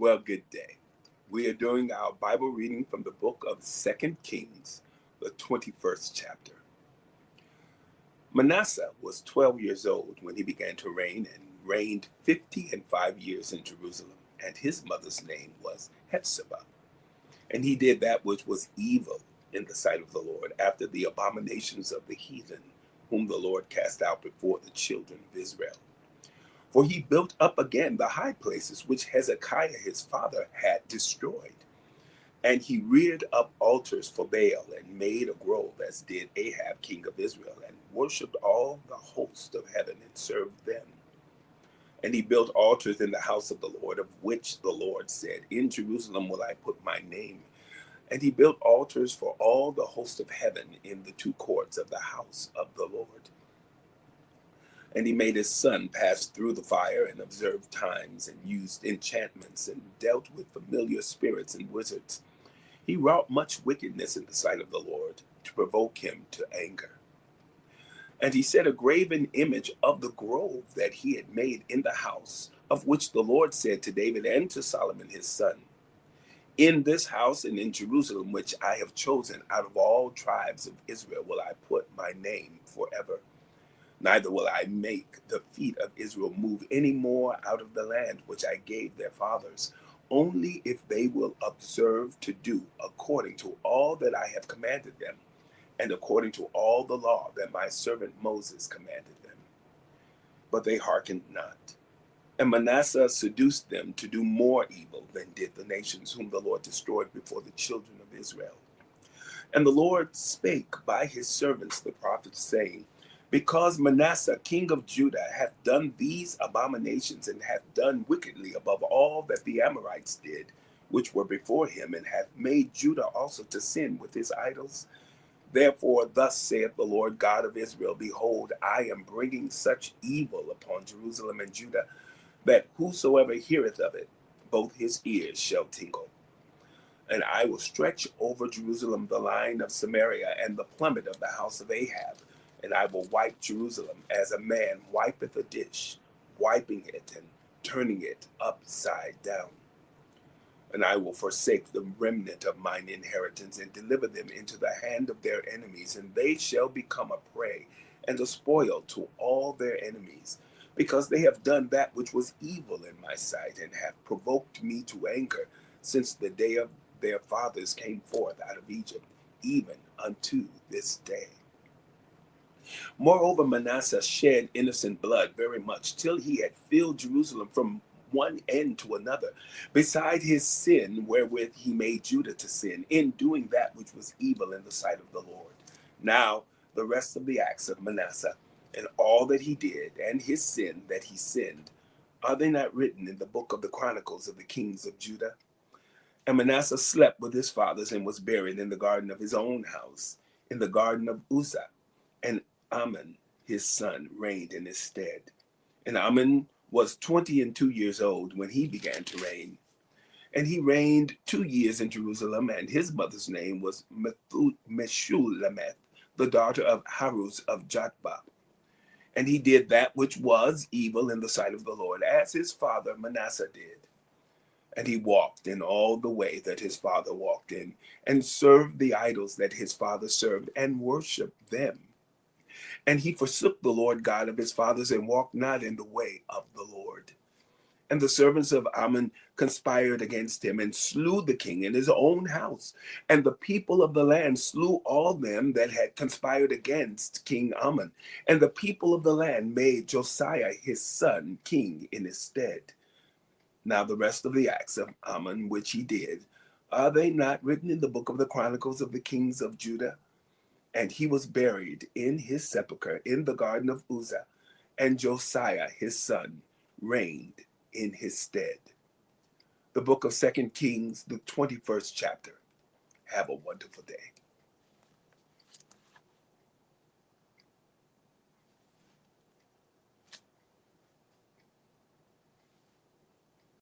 Well, good day. We are doing our Bible reading from the book of Second Kings, the 21st chapter. Manasseh was 12 years old when he began to reign and reigned 50 and 5 years in Jerusalem, and his mother's name was Hephzibah. And he did that which was evil in the sight of the Lord, after the abominations of the heathen, whom the Lord cast out before the children of Israel. For he built up again the high places which Hezekiah his father had destroyed. And he reared up altars for Baal, and made a grove, as did Ahab king of Israel, and worshipped all the host of heaven, and served them. And he built altars in the house of the Lord, of which the Lord said, In Jerusalem will I put my name. And he built altars for all the host of heaven in the two courts of the house of the Lord. And he made his son pass through the fire, and observed times, and used enchantments, and dealt with familiar spirits and wizards. He wrought much wickedness in the sight of the Lord, to provoke him to anger. And he set a graven image of the grove that he had made in the house, of which the Lord said to David and to Solomon his son, In this house and in Jerusalem, which I have chosen out of all tribes of Israel, will I put my name forever. Neither will I make the feet of Israel move any more out of the land which I gave their fathers, only if they will observe to do according to all that I have commanded them, and according to all the law that my servant Moses commanded them. But they hearkened not. And Manasseh seduced them to do more evil than did the nations whom the Lord destroyed before the children of Israel. And the Lord spake by his servants the prophets, saying, Because Manasseh king of Judah hath done these abominations, and hath done wickedly above all that the Amorites did, which were before him, and hath made Judah also to sin with his idols. Therefore thus saith the Lord God of Israel, Behold, I am bringing such evil upon Jerusalem and Judah, that whosoever heareth of it, both his ears shall tingle. And I will stretch over Jerusalem the line of Samaria, and the plummet of the house of Ahab. And I will wipe Jerusalem as a man wipeth a dish, wiping it and turning it upside down. And I will forsake the remnant of mine inheritance, and deliver them into the hand of their enemies, and they shall become a prey and a spoil to all their enemies, because they have done that which was evil in my sight, and have provoked me to anger, since the day of their fathers came forth out of Egypt, even unto this day. Moreover, Manasseh shed innocent blood very much, till he had filled Jerusalem from one end to another, beside his sin wherewith he made Judah to sin, in doing that which was evil in the sight of the Lord. Now the rest of the acts of Manasseh, and all that he did, and his sin that he sinned, are they not written in the book of the Chronicles of the kings of Judah? And Manasseh slept with his fathers, and was buried in the garden of his own house, in the garden of Uzzah. And Amon his son reigned in his stead. And Amon was 22 years old when he began to reign. And he reigned 2 years in Jerusalem, and his mother's name was Meshullemeth, the daughter of Haruz of Jotbah. And he did that which was evil in the sight of the Lord, as his father Manasseh did. And he walked in all the way that his father walked in, and served the idols that his father served, and worshipped them. And he forsook the Lord God of his fathers, and walked not in the way of the Lord. And the servants of Ammon conspired against him, and slew the king in his own house. And the people of the land slew all them that had conspired against King Ammon. And the people of the land made Josiah his son king in his stead. Now the rest of the acts of Ammon which he did, are they not written in the book of the Chronicles of the kings of Judah? And he was buried in his sepulchre in the garden of Uzzah, and Josiah his son reigned in his stead. The book of Second Kings, the 21st chapter. Have a wonderful day.